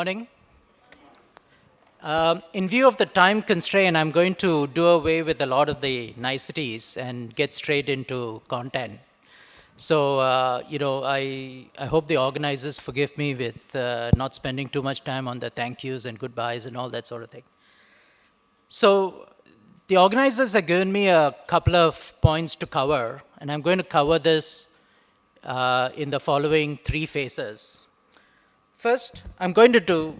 morning. In view of the time constraint, I'm going to do away with a lot of the niceties and get straight into content. So, I hope the organizers forgive me with not spending too much time on the thank yous and goodbyes and all that sort of thing. So, the organizers have given me a couple of points to cover, and I'm going to cover this in the following three phases. First, I'm going to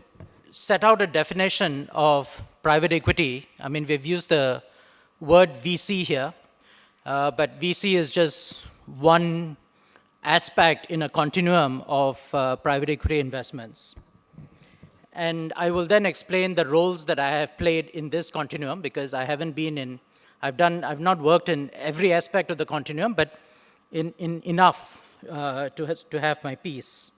set out a definition of private equity. I mean, we've used the word VC here, but VC is just one aspect in a continuum of private equity investments. And I will then explain the roles that I have played in this continuum, because I haven't been in, I've not worked in every aspect of the continuum, but in enough to have my piece.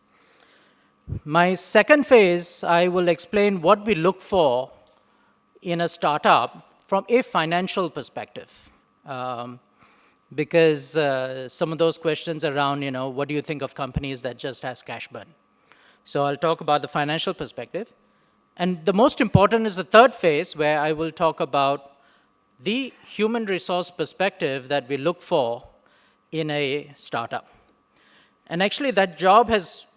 My second phase, I will explain what we look for in a startup from a financial perspective. Because some of those questions around, what do you think of companies that just has cash burn? So I'll talk about the financial perspective. And the most important is the third phase, where I will talk about the human resource perspective that we look for in a startup. And actually, that job has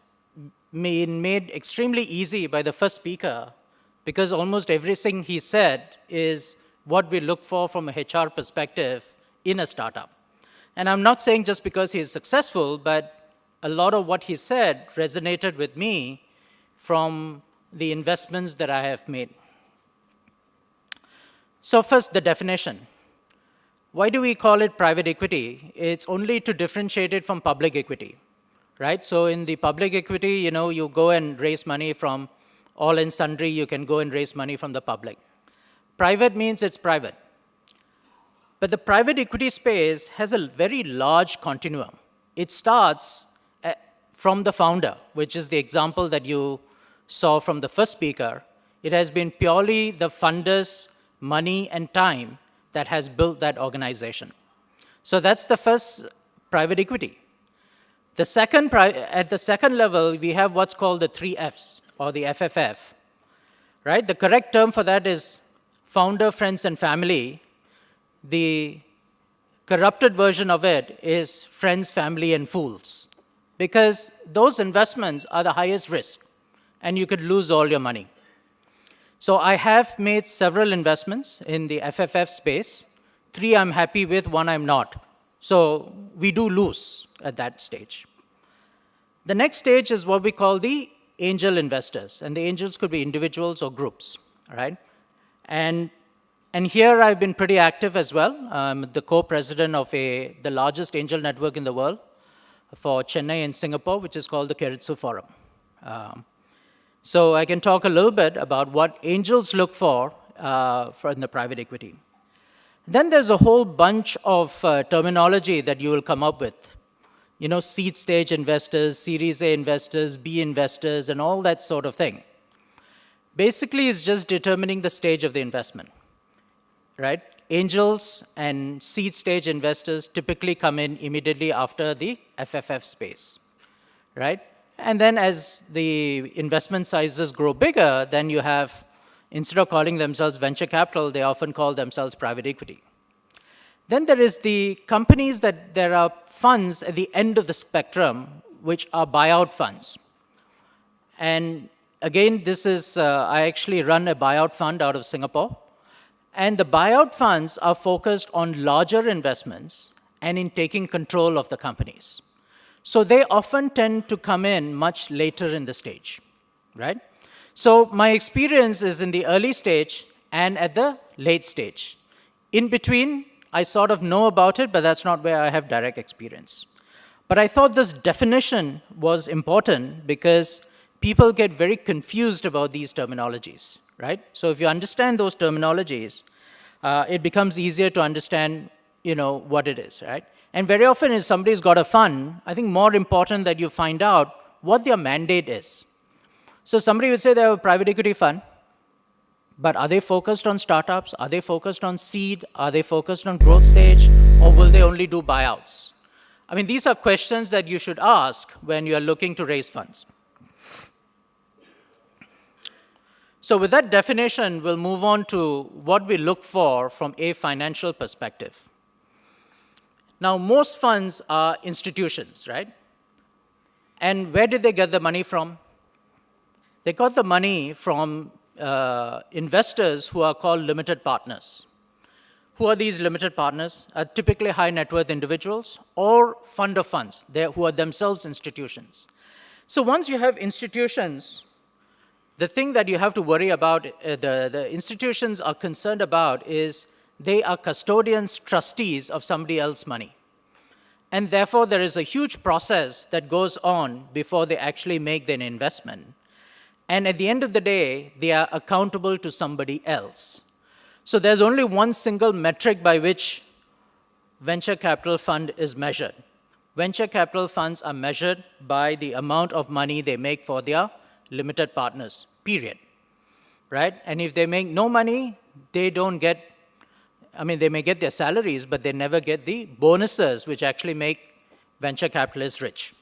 been made extremely easy by the first speaker, because almost everything he said is what we look for from a HR perspective in a startup. And I'm not saying just because he is successful, but a lot of what he said resonated with me from the investments that I have made. So first, the definition. Why do we call it private equity? It's only to differentiate it from public equity, right? So in the public equity, you go and raise money from all and sundry. You can go and raise money from the public. Private means it's private. But the private equity space has a very large continuum. It starts from the founder, which is the example that you saw from the first speaker. It has been purely the funder's money and time that has built that organization. So that's the first private equity. At the second level, we have what's called the 3Fs, or the FFF, right? The correct term for that is founder, friends, and family. The corrupted version of it is friends, family, and fools, because those investments are the highest risk, and you could lose all your money. So I have made several investments in the FFF space. 3 I'm happy with, 1 I'm not. So we do lose at that stage. The next stage is what we call the angel investors, and the angels could be individuals or groups, all right? And here I've been pretty active as well. I'm the co-president of the largest angel network in the world for Chennai and Singapore, which is called the Keiretsu Forum. So I can talk a little bit about what angels look for in the private equity. Then there's a whole bunch of terminology that you will come up with. Seed stage investors, Series A investors, B investors, and all that sort of thing. Basically, it's just determining the stage of the investment, right? Angels and seed stage investors typically come in immediately after the FFF space, right? And then as the investment sizes grow bigger, then you have, instead of calling themselves venture capital, they often call themselves private equity. Then there is the companies that there are funds at the end of the spectrum, which are buyout funds. And again, this is, I actually run a buyout fund out of Singapore. And the buyout funds are focused on larger investments and in taking control of the companies. So they often tend to come in much later in the stage, right? So my experience is in the early stage and at the late stage. In between, I sort of know about it, but that's not where I have direct experience. But I thought this definition was important because people get very confused about these terminologies, right? So if you understand those terminologies, it becomes easier to understand, what it is, right? And very often, if somebody's got a fund, I think more important that you find out what their mandate is. So somebody would say they have a private equity fund, but are they focused on startups? Are they focused on seed? Are they focused on growth stage? Or will they only do buyouts? I mean, these are questions that you should ask when you are looking to raise funds. So with that definition, we'll move on to what we look for from a financial perspective. Now, most funds are institutions, right? And where did they get the money from? They got the money from investors who are called limited partners. Who are these limited partners? Typically high net worth individuals or fund of funds who are themselves institutions. So once you have institutions, the thing that you have to worry about, the institutions are concerned about is they are custodians, trustees of somebody else's money. And therefore, there is a huge process that goes on before they actually make their investment. And at the end of the day, they are accountable to somebody else. So there's only one single metric by which venture capital fund is measured. Venture capital funds are measured by the amount of money they make for their limited partners, period. Right? And if they make no money, they don't get, they may get their salaries, but they never get the bonuses which actually make venture capitalists rich.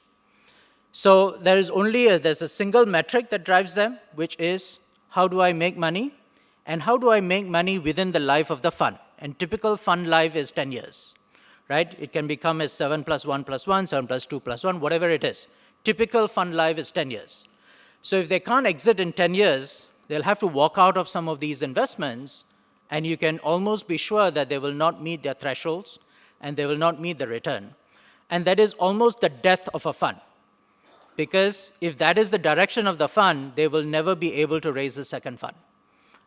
So there's a single metric that drives them, which is how do I make money? And how do I make money within the life of the fund? And typical fund life is 10 years, right? It can become as 7 plus 1 plus 1, 7 plus 2 plus 1, whatever it is. Typical fund life is 10 years. So if they can't exit in 10 years, they'll have to walk out of some of these investments, and you can almost be sure that they will not meet their thresholds and they will not meet the return. And that is almost the death of a fund. Because if that is the direction of the fund, they will never be able to raise a second fund.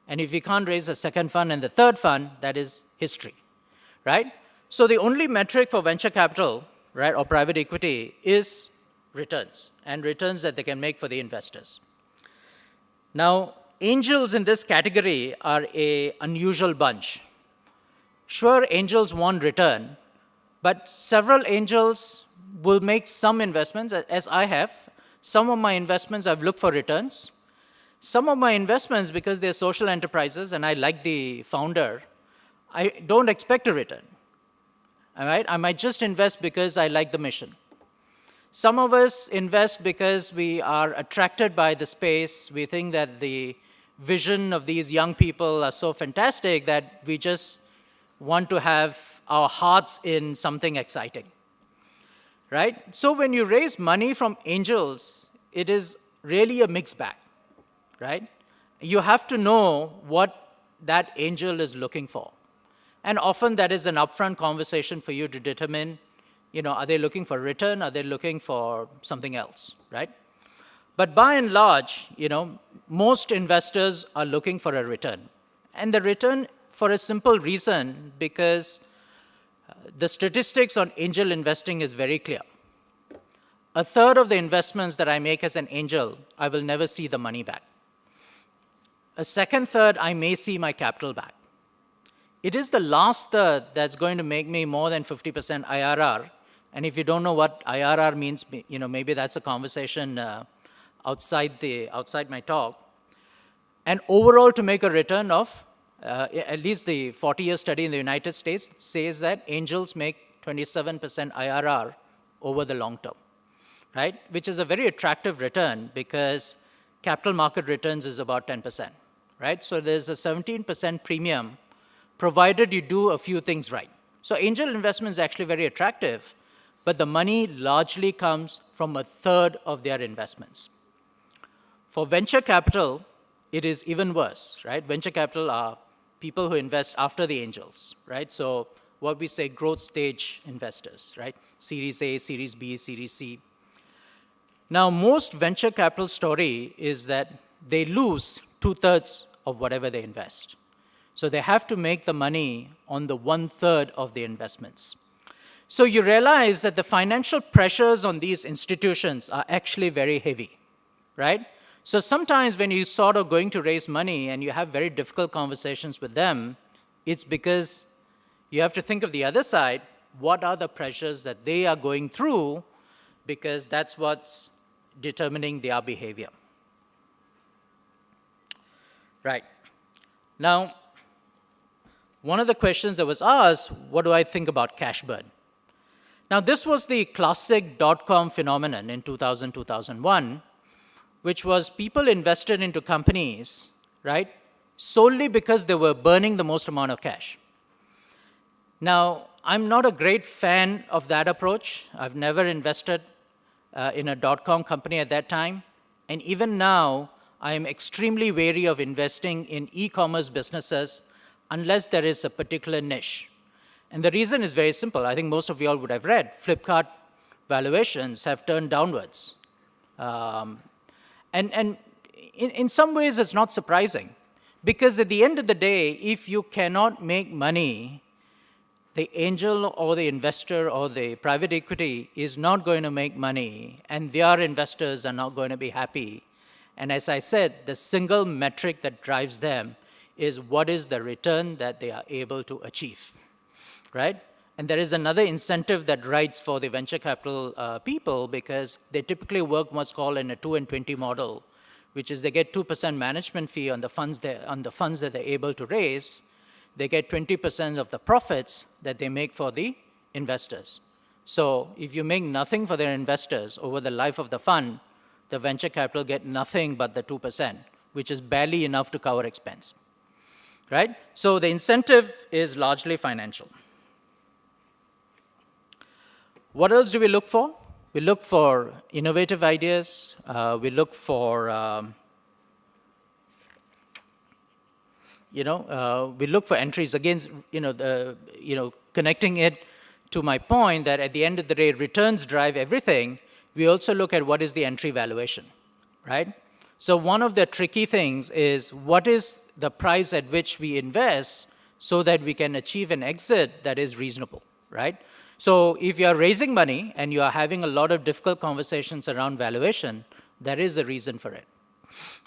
And if you can't raise a second fund and the third fund, that is history, right? So the only metric for venture capital, right, or private equity is returns, and returns that they can make for the investors. Now, angels in this category are an unusual bunch. Sure, angels want return, but several angels will make some investments, as I have. Some of my investments I've looked for returns. Some of my investments, because they're social enterprises and I like the founder, I don't expect a return. All right? I might just invest because I like the mission. Some of us invest because we are attracted by the space. We think that the vision of these young people are so fantastic that we just want to have our hearts in something exciting. Right? So when you raise money from angels, it is really a mixed bag, right? You have to know what that angel is looking for. And often that is an upfront conversation for you to determine, are they looking for return? Are they looking for something else, right? But by and large, most investors are looking for a return. And the return for a simple reason, because the statistics on angel investing is very clear. A third of the investments that I make as an angel, I will never see the money back. A second third, I may see my capital back. It is the last third that's going to make me more than 50% IRR. And if you don't know what IRR means, maybe that's a conversation outside my talk. And overall, to make a return of at least the 40-year study in the United States says that angels make 27% IRR over the long term, right? Which is a very attractive return because capital market returns is about 10%, right? So there's a 17% premium provided you do a few things right. So angel investment is actually very attractive, but the money largely comes from a third of their investments. For venture capital, it is even worse, right? Venture capital are people who invest after the angels, right? So what we say growth stage investors, right? Series A, Series B, Series C. Now, most venture capital story is that they lose 2/3 of whatever they invest. So they have to make the money on the 1/3 of the investments. So you realize that the financial pressures on these institutions are actually very heavy, right? So sometimes when you sort of going to raise money and you have very difficult conversations with them, it's because you have to think of the other side. What are the pressures that they are going through? Because that's what's determining their behavior. Right. Now, one of the questions that was asked, what do I think about cash burn? Now, this was the classic dot-com phenomenon in 2000, 2001, which was people invested into companies right? Solely because they were burning the most amount of cash. Now, I'm not a great fan of that approach. I've never invested in a dot-com company at that time. And even now, I am extremely wary of investing in e-commerce businesses unless there is a particular niche. And the reason is very simple. I think most of you all would have read. Flipkart valuations have turned downwards. And in some ways, it's not surprising. Because at the end of the day, if you cannot make money, the angel or the investor or the private equity is not going to make money, and their investors are not going to be happy. And as I said, the single metric that drives them is what is the return that they are able to achieve, right? And there is another incentive that rides for the venture capital people, because they typically work what's called in a 2 and 20 model, which is they get 2% management fee on the funds that they're able to raise. They get 20% of the profits that they make for the investors. So if you make nothing for their investors over the life of the fund, the venture capital get nothing but the 2%, which is barely enough to cover expense, right? So the incentive is largely financial. What else do we look for? We look for innovative ideas. We look for we look for entries. Again, connecting it to my point that at the end of the day, returns drive everything. We also look at what is the entry valuation, right? So one of the tricky things is what is the price at which we invest so that we can achieve an exit that is reasonable, right? So if you're raising money and you are having a lot of difficult conversations around valuation, there is a reason for it,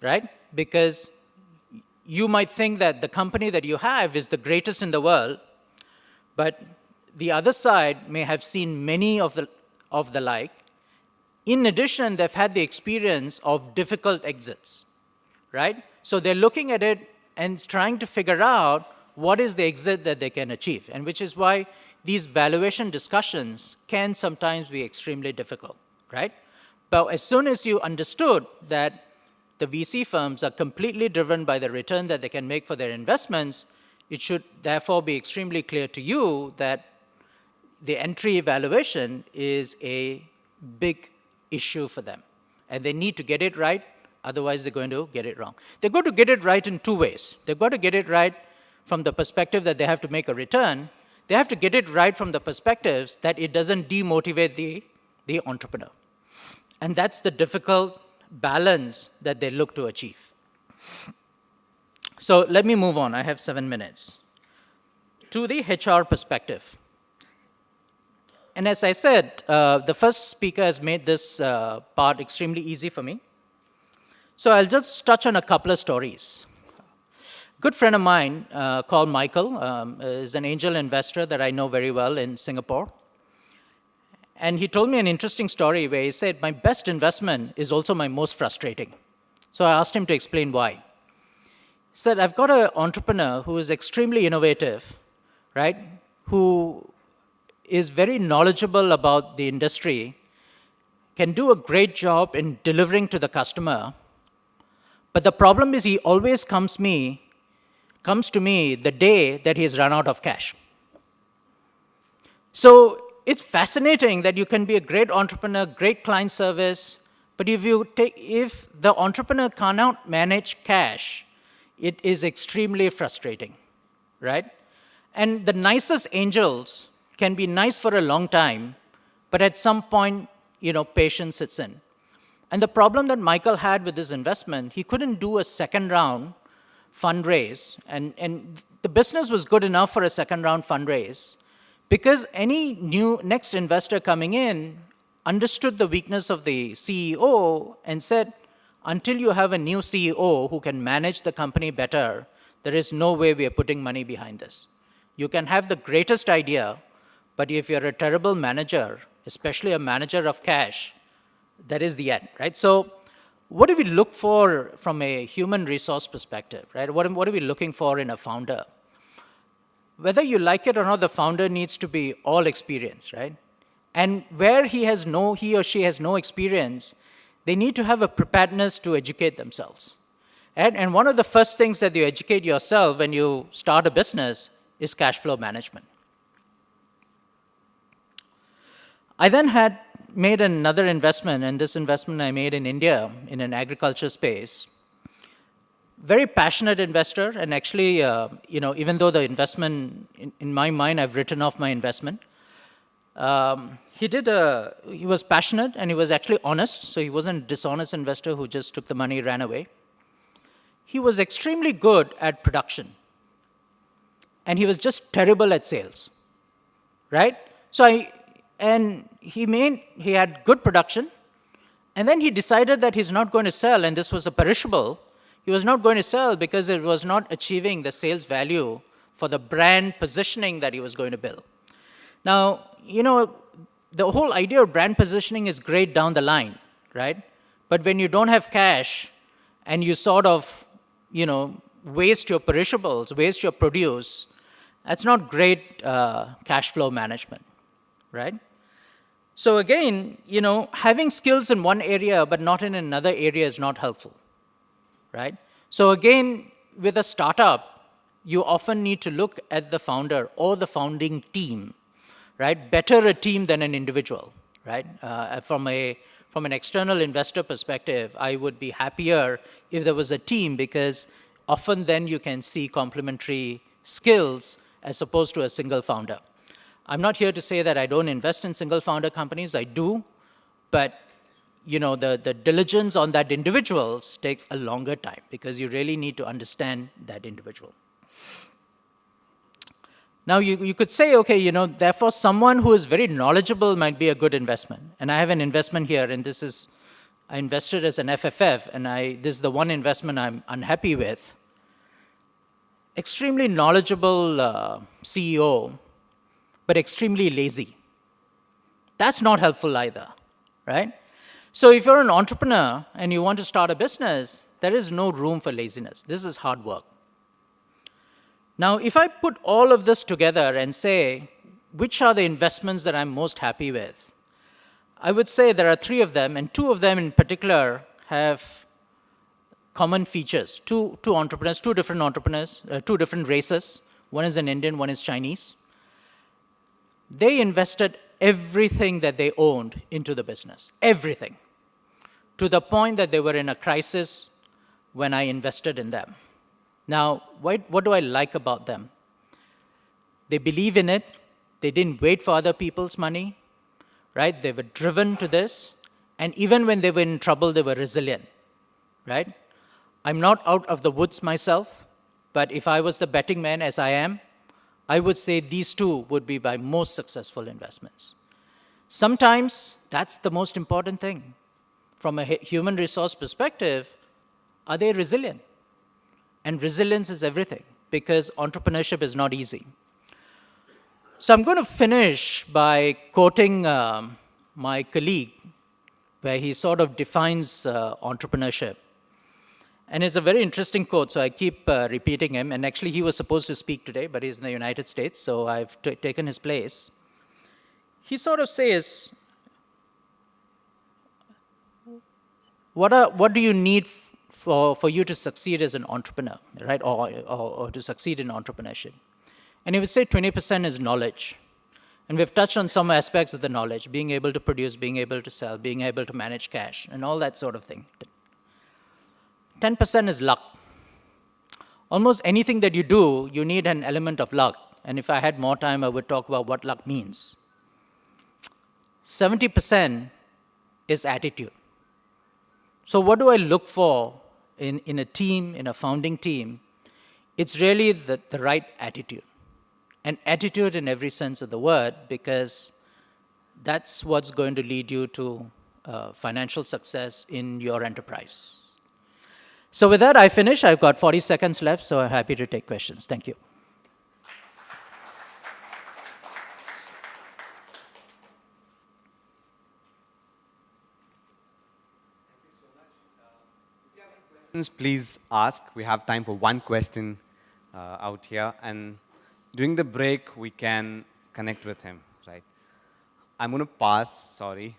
right? Because you might think that the company that you have is the greatest in the world, but the other side may have seen many of the like. In addition, they've had the experience of difficult exits, right? So they're looking at it and trying to figure out what is the exit that they can achieve, and which is why these valuation discussions can sometimes be extremely difficult, right? But as soon as you understood that the VC firms are completely driven by the return that they can make for their investments, it should therefore be extremely clear to you that the entry valuation is a big issue for them. And they need to get it right, otherwise they're going to get it wrong. They're going to get it right in two ways. They've got to get it right from the perspective that they have to make a return. They have to get it right from the perspectives that it doesn't demotivate the entrepreneur. And that's the difficult balance that they look to achieve. So let me move on. I have 7 minutes. To the HR perspective. And as I said, the first speaker has made this part extremely easy for me. So I'll just touch on a couple of stories. A good friend of mine called Michael is an angel investor that I know very well in Singapore. And he told me an interesting story where he said, my best investment is also my most frustrating. So I asked him to explain why. He said, I've got an entrepreneur who is extremely innovative, right? Who is very knowledgeable about the industry, can do a great job in delivering to the customer. But the problem is he always comes to me the day that he has run out of cash. So it's fascinating that you can be a great entrepreneur, great client service, but if the entrepreneur cannot manage cash, it is extremely frustrating, right? And the nicest angels can be nice for a long time, but at some point, patience sets in. And the problem that Michael had with this investment, he couldn't do a second round fundraise, and the business was good enough for a second round fundraise, because any next investor coming in understood the weakness of the CEO and said, until you have a new CEO who can manage the company better, there is no way we are putting money behind this. You can have the greatest idea, but if you're a terrible manager, especially a manager of cash, that is the end, right? So what do we look for from a human resource perspective, right? What are we looking for in a founder? Whether you like it or not, the founder needs to be all experienced, right? And where he or she has no experience, they need to have a preparedness to educate themselves. And one of the first things that you educate yourself when you start a business is cash flow management. I then had made another investment, and this investment I made in India in an agriculture space. Very passionate investor, and actually, even though the investment, in my mind, I've written off my investment. He was passionate and he was actually honest, so he wasn't a dishonest investor who just took the money, ran away. He was extremely good at production, and he was just terrible at sales, right? He had good production, and then he decided that he's not going to sell, and this was a perishable. He was not going to sell because it was not achieving the sales value for the brand positioning that he was going to build. Now, the whole idea of brand positioning is great down the line, right? But when you don't have cash and you sort of, waste your perishables, waste your produce, that's not great cash flow management, right? So again, having skills in one area but not in another area is not helpful, right? So again, with a startup, you often need to look at the founder or the founding team, right? Better a team than an individual, right? From an external investor perspective, I would be happier if there was a team, because often then you can see complementary skills as opposed to a single founder. I'm not here to say that I don't invest in single founder companies, I do, but the diligence on that individuals takes a longer time because you really need to understand that individual. Now, you could say, okay, therefore someone who is very knowledgeable might be a good investment. And I have an investment here, and I invested as an FFF, and this is the one investment I'm unhappy with. Extremely knowledgeable CEO, but extremely lazy. That's not helpful either, right? So if you're an entrepreneur and you want to start a business, there is no room for laziness. This is hard work. Now, if I put all of this together and say, which are the investments that I'm most happy with? I would say there are 3 of them, and 2 of them in particular have common features. Two different entrepreneurs, 2 different races. One is an Indian, one is Chinese. They invested everything that they owned into the business, everything, to the point that they were in a crisis when I invested in them. Now, what do I like about them? They believe in it. They didn't wait for other people's money, right? They were driven to this. And even when they were in trouble, they were resilient, right? I'm not out of the woods myself, but if I was the betting man, as I am, I would say these 2 would be my most successful investments. Sometimes that's the most important thing. From a human resource perspective, are they resilient? And resilience is everything, because entrepreneurship is not easy. So I'm going to finish by quoting my colleague, where he sort of defines entrepreneurship. And it's a very interesting quote, so I keep repeating him. And actually, he was supposed to speak today, but he's in the United States, so I've taken his place. He sort of says, what do you need for you to succeed as an entrepreneur, right? Or to succeed in entrepreneurship? And he would say 20% is knowledge. And we've touched on some aspects of the knowledge, being able to produce, being able to sell, being able to manage cash, and all that sort of thing. 10% is luck. Almost anything that you do, you need an element of luck. And if I had more time, I would talk about what luck means. 70% is attitude. So what do I look for in a team, in a founding team? It's really the right attitude. And attitude in every sense of the word, because that's what's going to lead you to financial success in your enterprise. So with that, I finish. I've got 40 seconds left, so I'm happy to take questions. Thank you. Please ask. We have time for one question out here, and during the break we can connect with him, right? I'm going to pass, sorry.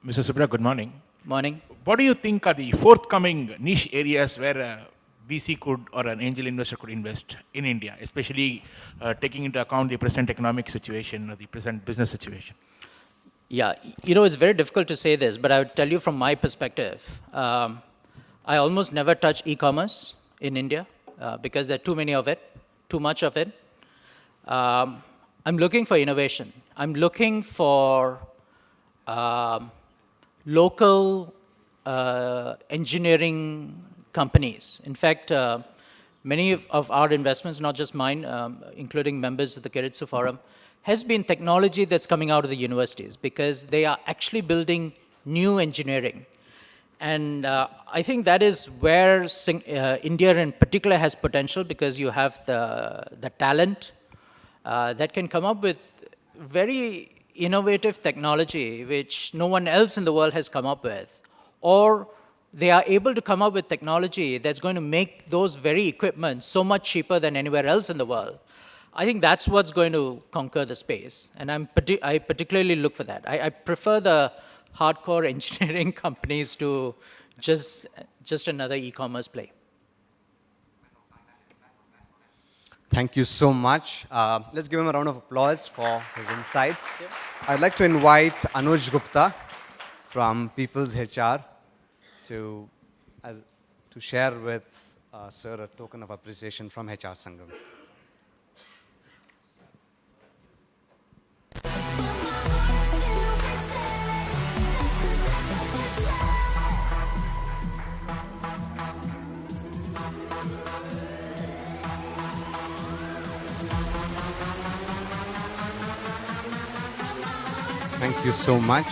Mr. Subra, good morning. Morning. What do you think are the forthcoming niche areas where a VC could or an angel investor could invest in India, especially taking into account the present economic situation or the present business situation? Yeah, it's very difficult to say this, but I would tell you from my perspective, I almost never touch e-commerce in India because there are too many of it, too much of it. I'm looking for innovation. I'm looking for local engineering companies. In fact, many of our investments, not just mine, including members of the Keiretsu Forum, has been technology that's coming out of the universities because they are actually building new engineering. And I think that is where India in particular has potential because you have the talent that can come up with very innovative technology which no one else in the world has come up with. Or they are able to come up with technology that's going to make those very equipment so much cheaper than anywhere else in the world. I think that's what's going to conquer the space. And I particularly look for that. I prefer the hardcore engineering companies to just another e-commerce play. Thank you so much. Let's give him a round of applause for his insights. I'd like to invite Anuj Gupta from People's HR to share with Sir a token of appreciation from HR Sangam. Thank you so much.